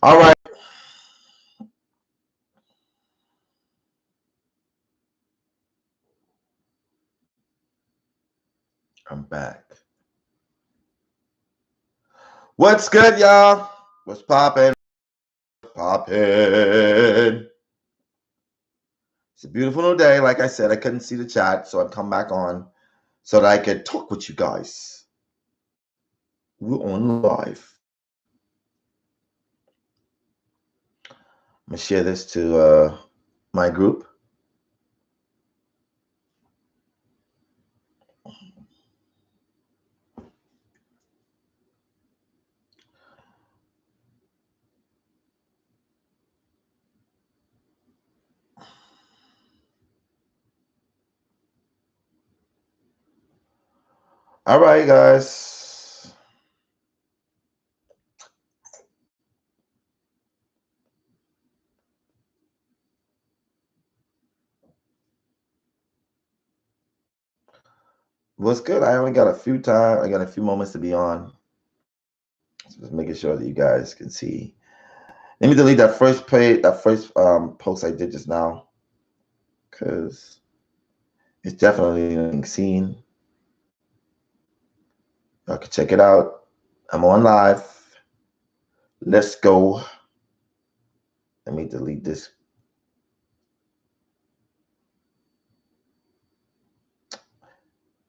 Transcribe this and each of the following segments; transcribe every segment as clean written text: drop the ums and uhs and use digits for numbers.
All right. I'm back. What's good, y'all? What's poppin'? Poppin'. It's a beautiful new day. Like I said, I couldn't see the chat, so I've come back on so that I could talk with you guys. We're on live. I'm gonna share this to my group. All right, guys. What's good? I only got a few time. I got a few moments to be on. So just making sure that you guys can see. Let me delete that first page, that first post I did just now, because it's definitely being seen. Y'all can check it out. I'm on live. Let's go. Let me delete this.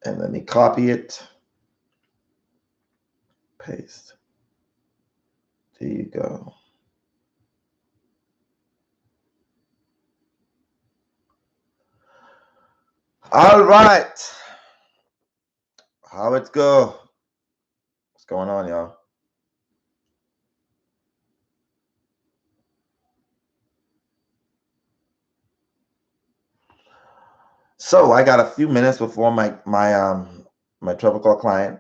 And let me copy it. Paste. There you go. All right. How it go? What's going on, y'all? So I got a few minutes before my 12 o'clock client.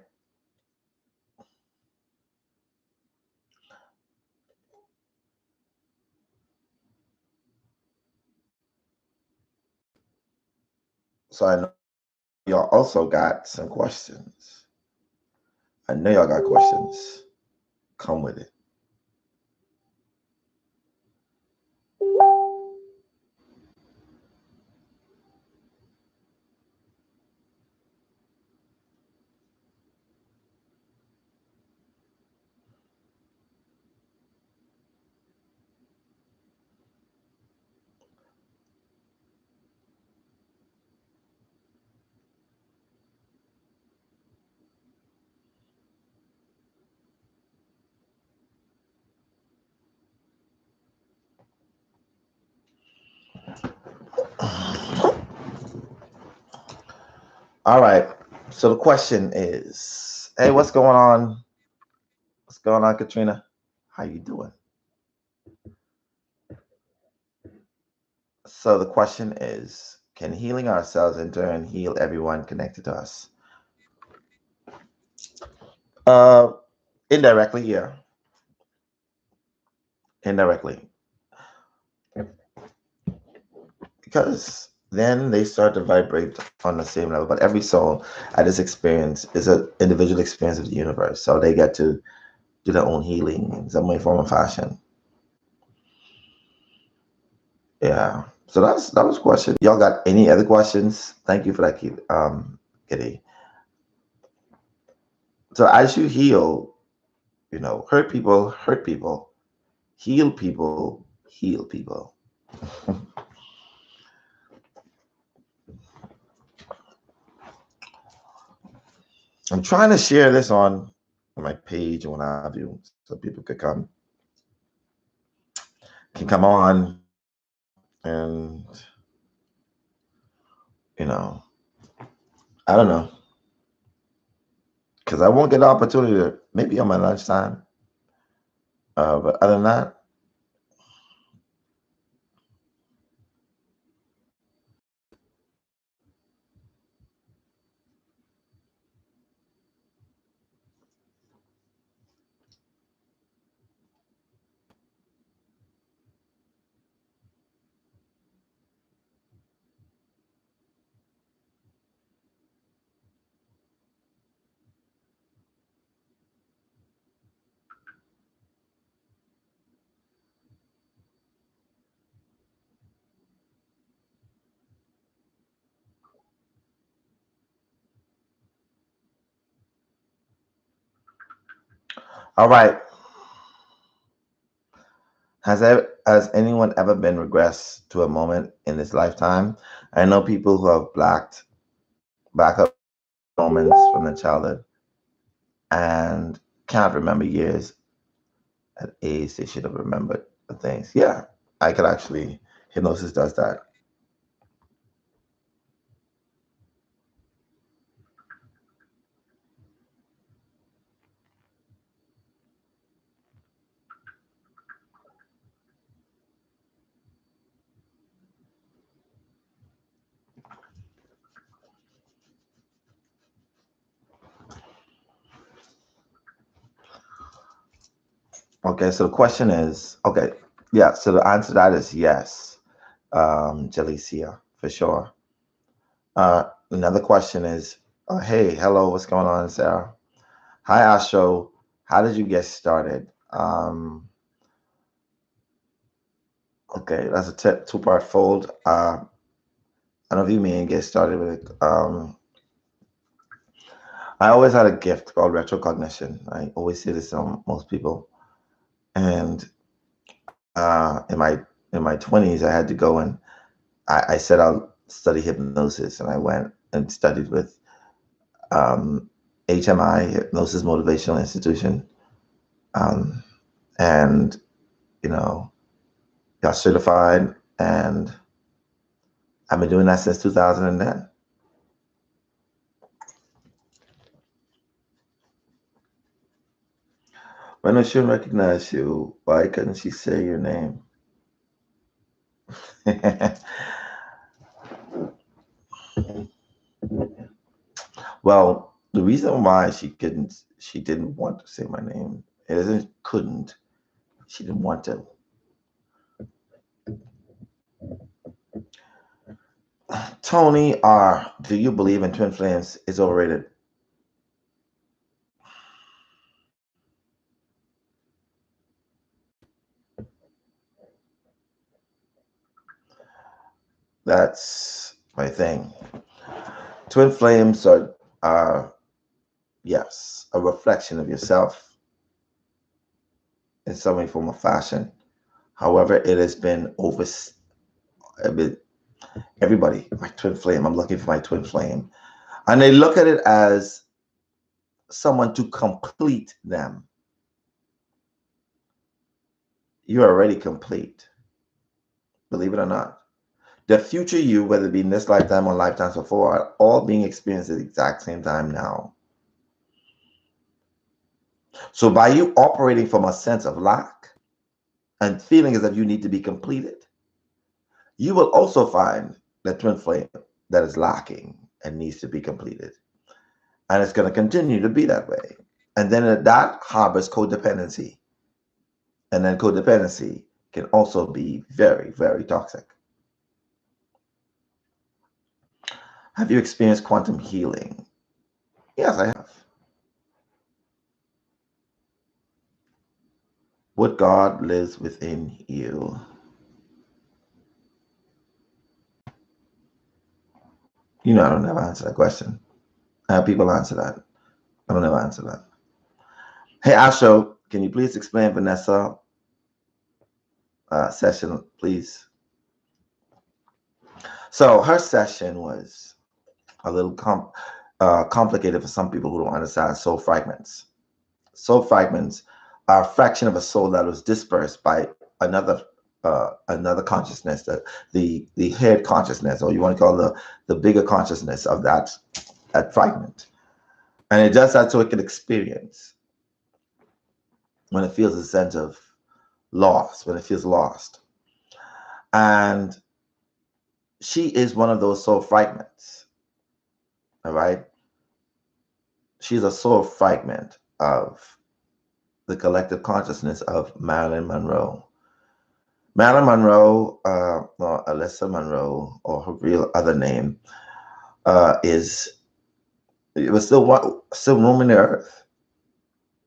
So I know y'all also got some questions. I know y'all got questions. Come with it. All right. So the question is, hey, what's going on? What's going on, Katrina? How you doing? So the question is, can healing ourselves in turn heal everyone connected to us? Uh, indirectly, yeah. Indirectly. Because then they start to vibrate on the same level. But every soul at this experience is an individual experience of the universe. So they get to do their own healing in some way, form, or fashion. Yeah. So that was a question. Y'all got any other questions? Thank you for that, Kitty. So as you heal, hurt people, heal people, heal people. I'm trying to share this on my page and what have you, so people can come on and I don't know, because I won't get the opportunity to maybe on my lunchtime. But other than that, All right. Has anyone ever been regressed to a moment in this lifetime? I know people who have back up moments from their childhood and can't remember years at age they should have remembered the things. Yeah, I could actually, hypnosis does that. Okay, so the question is, okay, yeah, so the answer to that is yes, Jalicia, for sure. Another question is, hey, hello, what's going on, Sarah? Hi, Astro. How did you get started? Okay, that's a two-part fold. I don't know if you mean get started with it. I always had a gift called retrocognition. I always say this to most people. And in my 20s, I had to go and I said I'll study hypnosis, and I went and studied with um, HMI, Hypnosis Motivational Institution, um, and you know got certified, and I've been doing that since 2010. When I shouldn't recognize you, why couldn't she say your name? Well, the reason why she didn't want to say my name, it isn't couldn't, she didn't want to. Tony R, do you believe in twin flames is overrated? That's my thing. Twin flames are yes, a reflection of yourself in some way, form, or fashion. However, it has been over. I mean, everybody, my twin flame. I'm looking for my twin flame, and they look at it as someone to complete them. You're already complete, believe it or not. The future you, whether it be in this lifetime or lifetimes before, are all being experienced at the exact same time now. So by you operating from a sense of lack and feeling as if you need to be completed, you will also find that twin flame that is lacking and needs to be completed. And it's going to continue to be that way. And then that harbors codependency. And then codependency can also be very, very toxic. Have you experienced quantum healing? Yes, I have. What God lives within you? I don't ever answer that question. I have people answer that. I don't ever answer that. Hey, Astro, can you please explain Vanessa session, please? So her session was a little complicated for some people who don't understand soul fragments. Soul fragments are a fraction of a soul that was dispersed by another consciousness, the head consciousness, or you want to call the bigger consciousness of that fragment. And it does that so it can experience when it feels a sense of loss, when it feels lost. And she is one of those soul fragments. All right. She's a soul fragment of the collective consciousness of Marilyn Monroe. Marilyn Monroe, or Alyssa Monroe, or her real other name, it was still roaming the earth.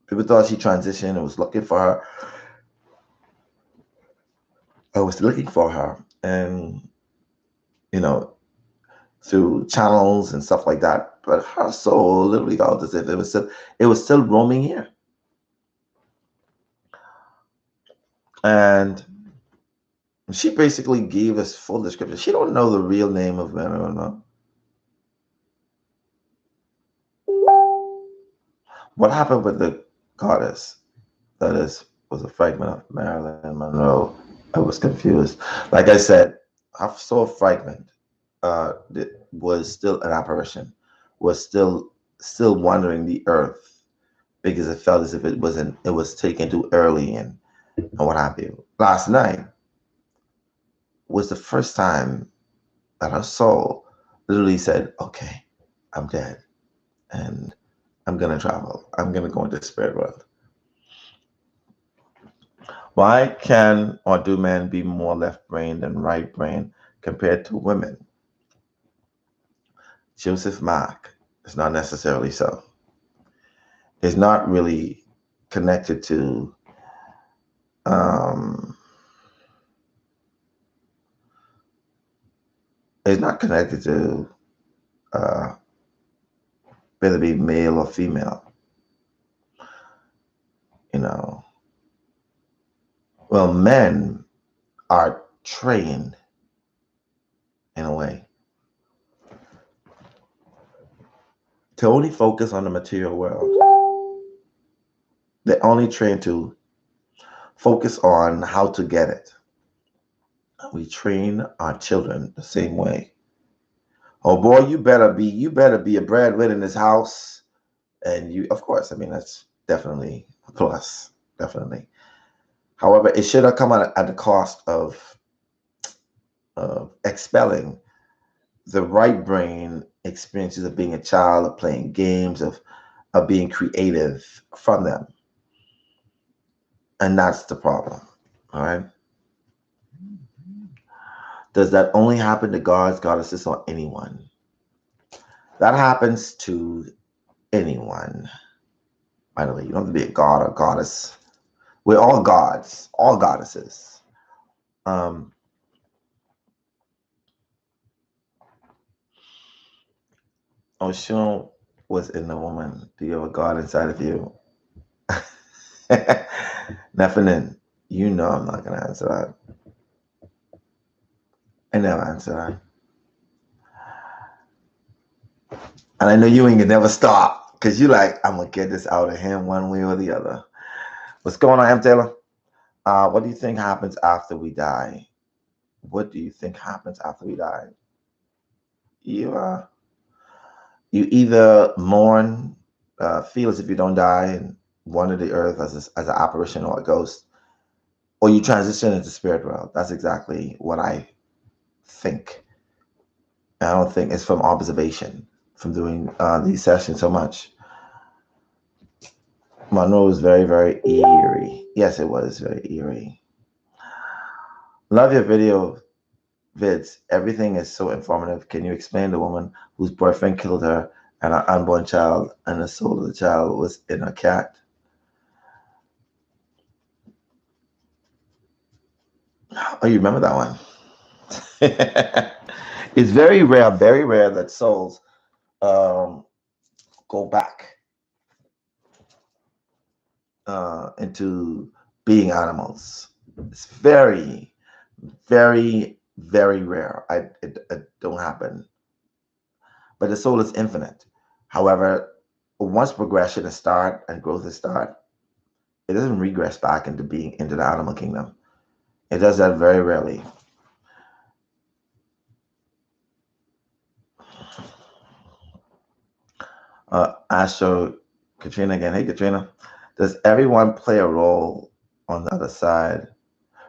People thought she transitioned and was looking for her. I was looking for her, and you know, through channels and stuff like that. But her soul literally felt as if it was still roaming here. And she basically gave us full description. She don't know the real name of Marilyn. What happened with the goddess that was a fragment of Marilyn Monroe? I was confused. Like I said, I saw a fragment that was still an apparition, was still wandering the earth because it felt as if it was taken too early and what have you. Last night was the first time that her soul literally said, okay, I'm dead and I'm gonna travel. I'm gonna go into the spirit world. Why can or do men be more left brain than right brain compared to women? Joseph Mark is not necessarily so. It's not really connected to um, it's not connected to uh, whether it be male or female. You know, well, men are trained in a way to only focus on the material world. They're only trained to focus on how to get it. We train our children the same way. Oh boy, you better be a breadwinner in this house. And you, of course, I mean, that's definitely a plus, definitely. However, it should have come at the cost of expelling the right brain experiences of being a child, of playing games, of being creative from them. And that's the problem. All right. Does that only happen to gods, goddesses, or anyone? That happens to anyone. By the way, you don't have to be a god or goddess. We're all gods, all goddesses. Oshun was in the woman. Do you have a god inside of you? Nephilim, you know I'm not going to answer that. I never answer that. And I know you ain't gonna never stop because you like, I'm going to get this out of him one way or the other. What's going on, M. Taylor? What do you think happens after we die? What do you think happens after we die? You either mourn, feel as if you don't die and wander the earth as an apparition or a ghost, or you transition into spirit world. That's exactly what I think. I don't think it's from observation, from doing these sessions so much. Monroe was very, very eerie. Yes, it was very eerie. Love your video vids. Everything is so informative. Can you explain the woman whose boyfriend killed her and her unborn child, and the soul of the child was in a cat? Oh, you remember that one? It's very rare that souls go back into being animals. It's very, very, very rare. It don't happen. But the soul is infinite. However, once progression is start and growth is start, it doesn't regress back into being into the animal kingdom. It does that very rarely. Astro, Katrina again. Hey, Katrina. Does everyone play a role on the other side?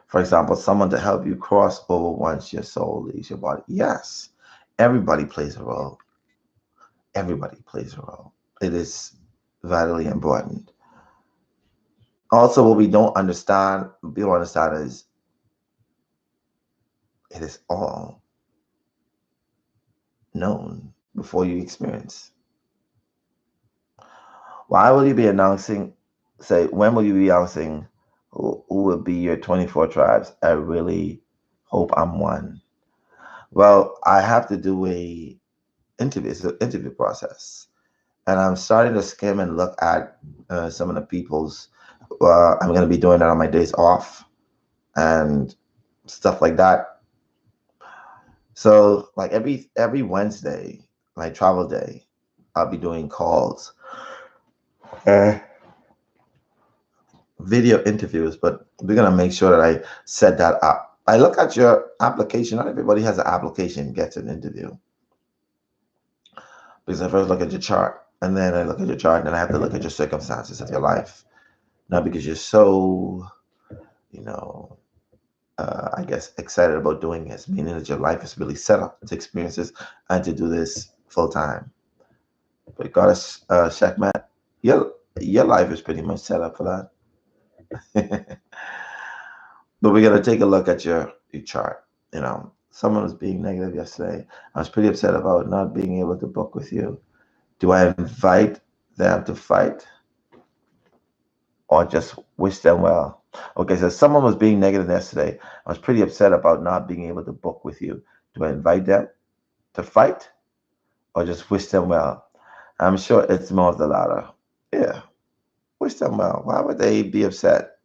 For example, someone to help you cross over once your soul leaves your body. Yes, everybody plays a role. Everybody plays a role. It is vitally important. Also, what we don't understand is it is all known before you experience. Why will you be announcing, say, when will you be announcing who will be your 24 tribes? I really hope I'm one. Well, I have to do a interview. It's an interview process. And I'm starting to skim and look at some of the people's. I'm going to be doing that on my days off. and stuff like that. So like every Wednesday, my travel day, I'll be doing calls, uh, video interviews, but we're gonna make sure that I set that up. I look at your application. Not everybody has an application gets an interview, because I first look at your chart, and then I look at your chart, and then I have to look at your circumstances of your life. Not because you're so, you know, I guess excited about doing this, meaning that your life is really set up to experience this and to do this full time. But you got to checkmate. Your life is pretty much set up for that. But we got to take a look at your chart. Someone was being negative yesterday. I was pretty upset about not being able to book with you. Do I invite them to fight or just wish them well? Okay, so someone was being negative yesterday. I was pretty upset about not being able to book with you. Do I invite them to fight or just wish them well? I'm sure it's more of the latter. Yeah, wish them well. Why would they be upset?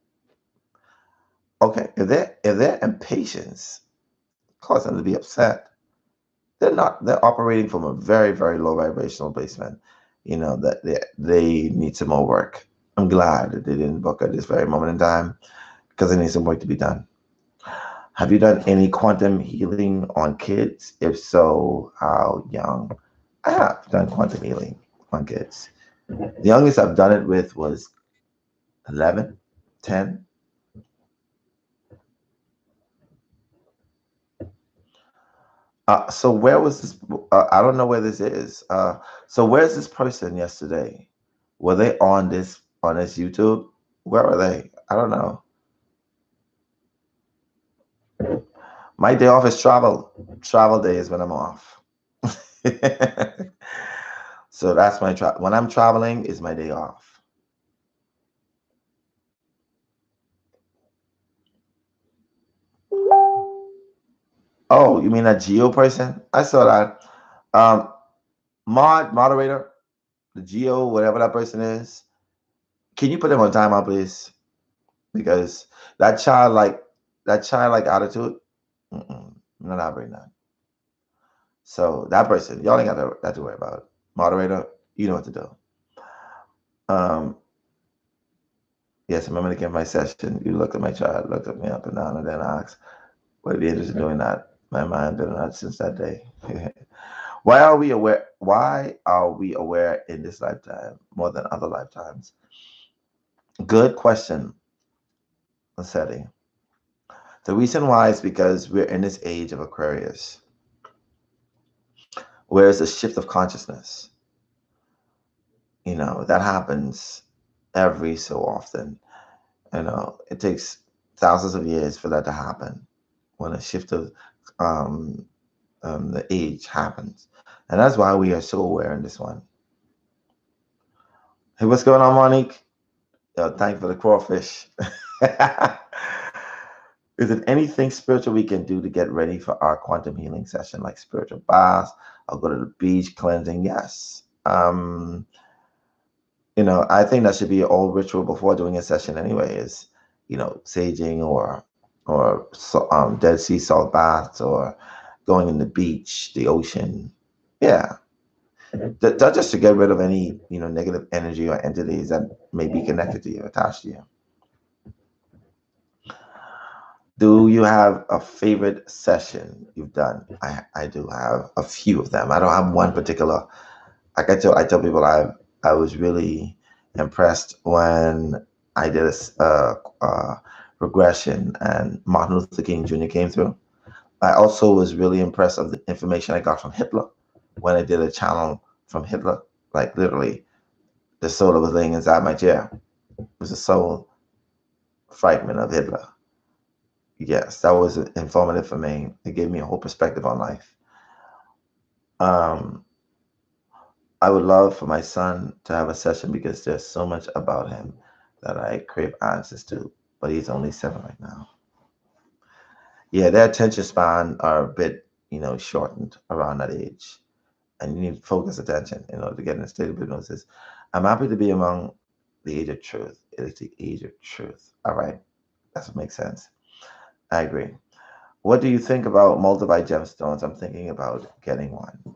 Okay, if their impatience cause them to be upset, they're operating from a very, very low vibrational basement. That they need some more work. I'm glad that they didn't book at this very moment in time, because they need some work to be done. Have you done any quantum healing on kids? If so, how young? I have done quantum healing on kids. The youngest I've done it with was 11, 10. So where was this? I don't know where this is. So where's this person yesterday? Were they on this YouTube? Where are they? I don't know. My day off is travel. Travel day is when I'm off. So that's my when I'm traveling is my day off. Oh, you mean a geo person? I saw that. Um, moderator, the geo, whatever that person is. Can you put them on timeout, please? Because that childlike attitude, I'm not operating that. So that person, y'all ain't got that to worry about. Moderator, you know what to do. Um, yes, I'm gonna give my session. You look at my child, look at me up and down, and then ask, "What are you interested in doing that?" My mind done that since that day. Why are we aware? Why are we aware in this lifetime more than other lifetimes? Good question, setting. The reason why is because we're in this age of Aquarius, where it's a shift of consciousness. That happens every so often. It takes thousands of years for that to happen when a shift of um, the age happens. And that's why we are so aware in this one. Hey, what's going on, Monique? Thank you for the crawfish. Is there anything spiritual we can do to get ready for our quantum healing session, like spiritual baths? I'll go to the beach, cleansing. Yes. I think that should be all ritual before doing a session anyway, is, saging or Dead Sea salt baths or going in the beach, the ocean. Yeah. That just to get rid of any, negative energy or entities that may be connected to you, attached to you. Do you have a favorite session you've done? I do have a few of them. I don't have one particular. Like I tell people I was really impressed when I did a regression and Martin Luther King Jr. came through. I also was really impressed of the information I got from Hitler when I did a channel from Hitler. Like literally, the soul that was laying inside my chair was a soul fragment of Hitler. Yes, that was informative for me. It gave me a whole perspective on life. Um, I would love for my son to have a session because there's so much about him that I crave answers to, but he's only 7 right now. Yeah, their attention span are a bit, shortened around that age. And you need focused attention in order to get in a state of hypnosis. I'm happy to be among the age of truth. It is the age of truth. All right. That's what makes sense. I agree. What do you think about multivite gemstones? I'm thinking about getting one.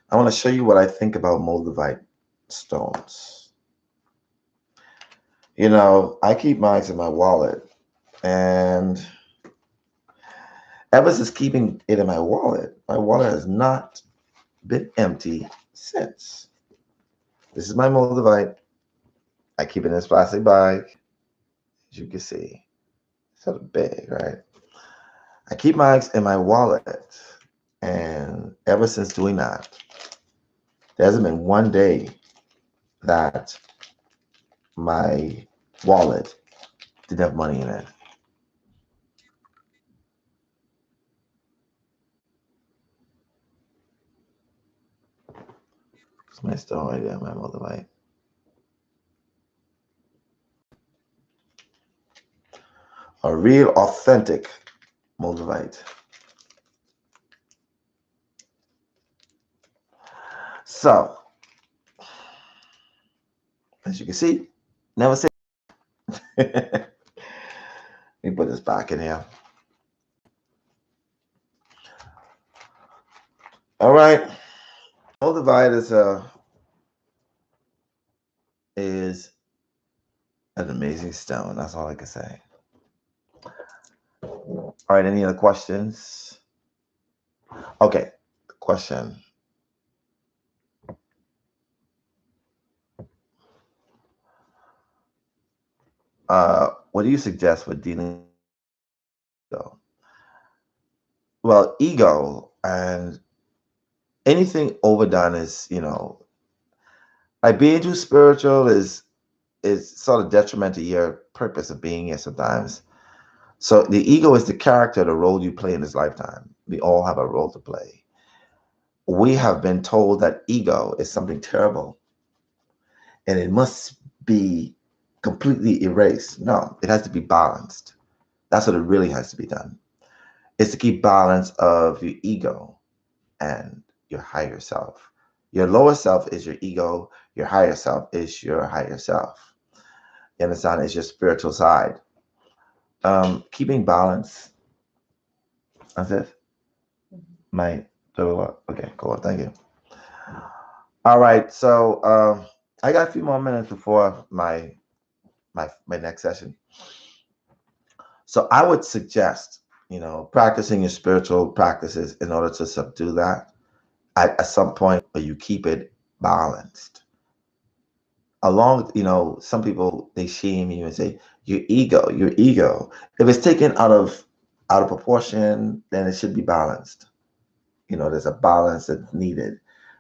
I want to show you what I think about multivite stones. You know, I keep mine in my wallet, and ever since keeping it in my wallet has not been empty since. This is my multivite. I keep it in this plastic bag. As you can see, it's sort of big, right? I keep mine in my wallet, and ever since doing that, there hasn't been one day that my wallet didn't have money in it. It's my stone right there, my multivite. A real authentic multivite. So, as you can see, never say. Let me put this back in here. All right, multivite is an amazing stone. That's all I can say. All right, any other questions? Okay, question. What do you suggest for dealing with ego? Well, ego and anything overdone is, like being too spiritual is sort of detriment to your purpose of being here sometimes. So the ego is the character, the role you play in this lifetime. We all have a role to play. We have been told that ego is something terrible and it must be completely erased. No, it has to be balanced. That's what it really has to be done. It's to keep balance of your ego and your higher self. Your lower self is your ego. Your higher self is your higher self. You understand? It's your spiritual side. Keeping balance. That's it. My okay, cool. Thank you. All right. So I got a few more minutes before my next session. So I would suggest, practicing your spiritual practices in order to subdue that at some point where you keep it balanced. Along, some people they shame you and say your ego, your ego. If it's taken out of proportion, then it should be balanced. There's a balance that's needed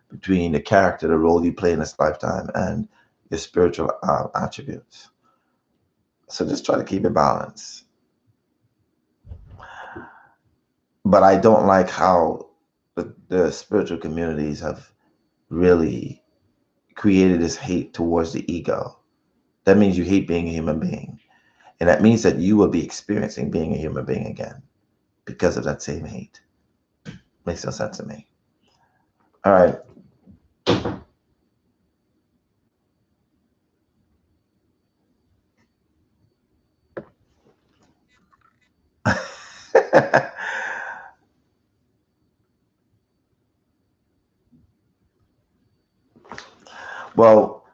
between the character, the role you play in this lifetime, and your spiritual attributes. So just try to keep it balanced. But I don't like how the spiritual communities have really created this hate towards the ego. That means you hate being a human being. And that means that you will be experiencing being a human being again because of that same hate. Makes no sense to me. All right. Well,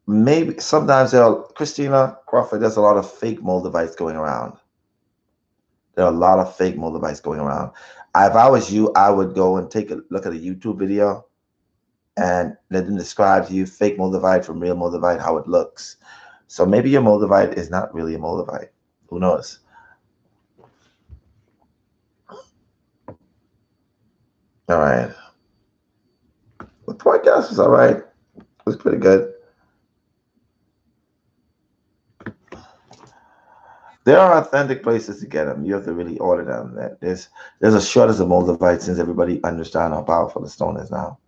maybe sometimes Christina Crawford, there's a lot of fake moldavites going around. There are a lot of fake moldavites going around. If I was you, I would go and take a look at a YouTube video and let them describe to you fake moldavite from real moldavite, how it looks. So maybe your moldavite is not really a moldavite. Who knows? All right. The podcast was all right. It was pretty good. There are authentic places to get them. You have to really order them. There's a shortage of moldavite since everybody understands how powerful the stone is now.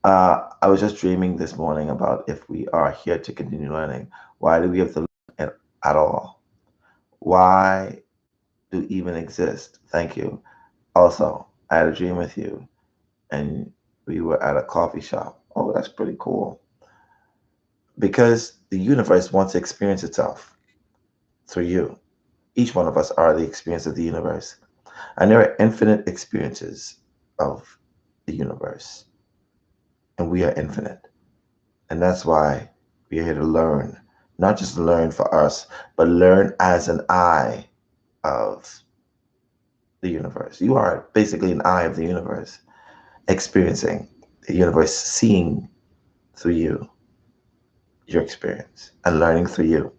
I was just dreaming this morning about if we are here to continue learning, why do we have to learn at all? Why do even exist? Thank you. Also, I had a dream with you, and we were at a coffee shop. Oh, that's pretty cool. because the universe wants to experience itself through you. Each one of us are the experience of the universe. And there are infinite experiences of the universe. And we are infinite. And that's why we are here to learn, not just learn for us, but learn as an eye of the universe. You are basically an eye of the universe, experiencing the universe, seeing through you, your experience, and learning through you.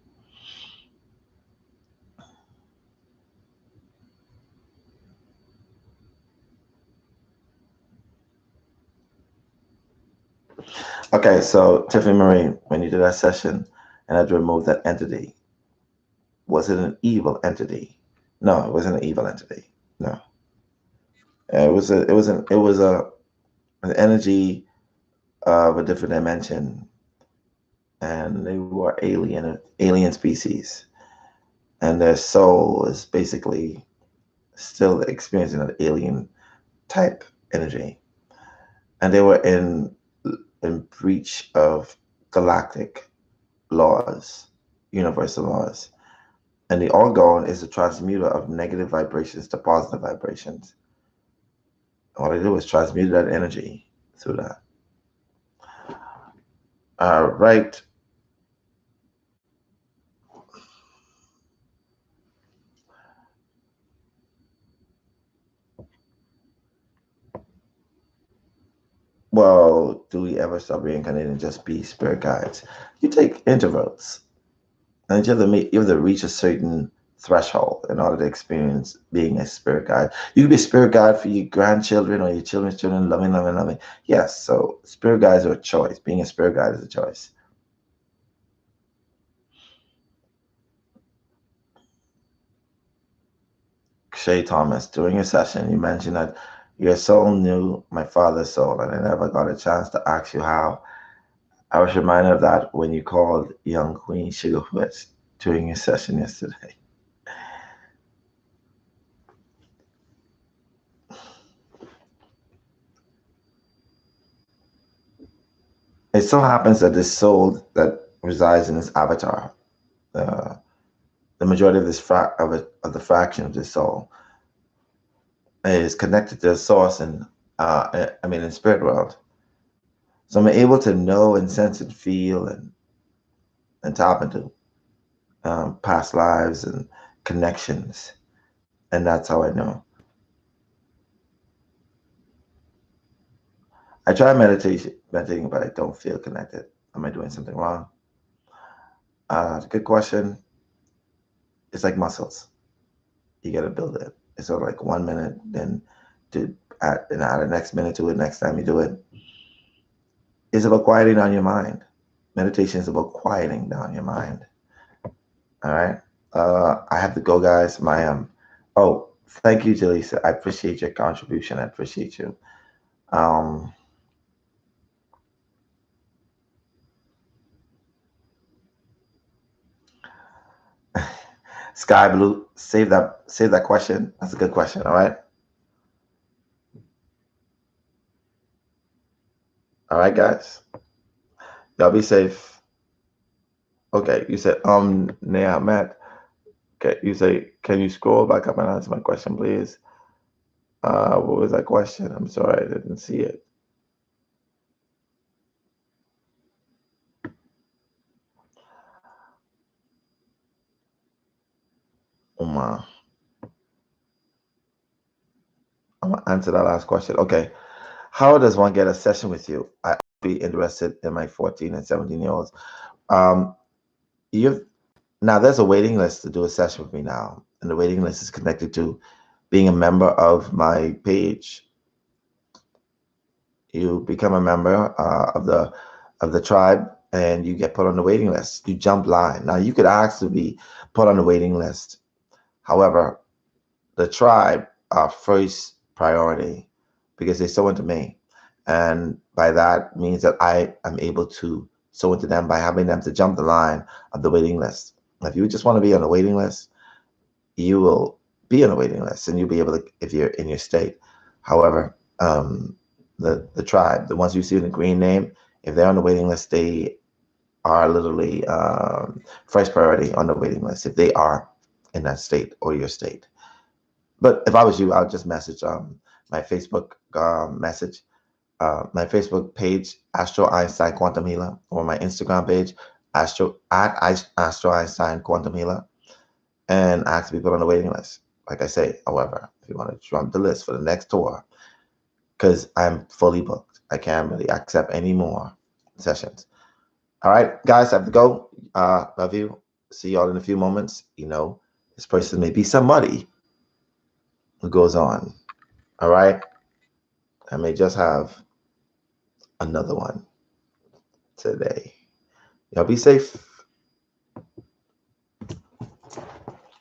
Okay, so Tiffany Marie, when you did that session and had to remove that entity, was it an evil entity? No, it wasn't an evil entity. No, it was an energy of a different dimension, and they were alien species, and their soul is basically still experiencing an alien type energy, and they were in breach of galactic laws, universal laws. And the orgone is a transmuter of negative vibrations to positive vibrations. All they do is transmute that energy through that. Right. Well, do we ever stop reincarnating and just be spirit guides? You take intervals, and you have to reach a certain threshold in order to experience being a spirit guide. You can be a spirit guide for your grandchildren or your children's children, loving, loving, loving. Yes, so spirit guides are a choice. Being a spirit guide is a choice. Shay Thomas, during your session, you mentioned that your soul knew my father's soul, and I never got a chance to ask you how. I was reminded of that when you called young Queen Sugarfoot during your session yesterday. It so happens that this soul that resides in this avatar, uh, the majority of of the fraction of this soul, is connected to the source, and I mean in spirit world. So I'm able to know and sense and feel and tap into past lives and connections, and that's how I know. I try meditating, but I don't feel connected. Am I doing something wrong? Good question. It's like muscles. You got to build it. It's sort of like 1 minute, then add the next minute to it. Next time you do it, it's about quieting down your mind. Meditation is about quieting down your mind. All right. I have to go, guys. Oh, thank you, Jaleesa. I appreciate your contribution. I appreciate you. Um, Sky Blue, save that question. That's a good question. All right. All right, guys. Y'all be safe. Okay, you said yeah, Matt. Okay, you say, can you scroll back up and answer my question, please? What was that question? I'm sorry, I didn't see it. Uma, I'm gonna answer that last question. Okay, how does one get a session with you? I'd be interested in my 14 and 17-year-olds. Um, you Now there's a waiting list to do a session with me now, and the waiting list is connected to being a member of my page. You become a member of the tribe, and you get put on the waiting list. You jump line. Now you could ask to be put on the waiting list. However, the tribe are first priority because they sow into me, and by that means that I am able to sow into them by having them to jump the line of the waiting list. If you just want to be on the waiting list, you will be on a waiting list, and you'll be able to if you're in your state. However, the tribe, the ones you see in the green name, if they're on the waiting list, they are literally first priority on the waiting list if they are in that state or your state. But if I was you, I would just message my Facebook message, my Facebook page, Astro Einstein Quantum Healer, or my Instagram page, Astro Einstein Quantum Healer, and ask to be put on the waiting list. Like I say, however, if you want to jump the list for the next tour, because I'm fully booked, I can't really accept any more sessions. All right, guys, I have to go. Love you. See y'all in a few moments. You know, this person may be somebody who goes on. All right. I may just have another one today. Y'all be safe.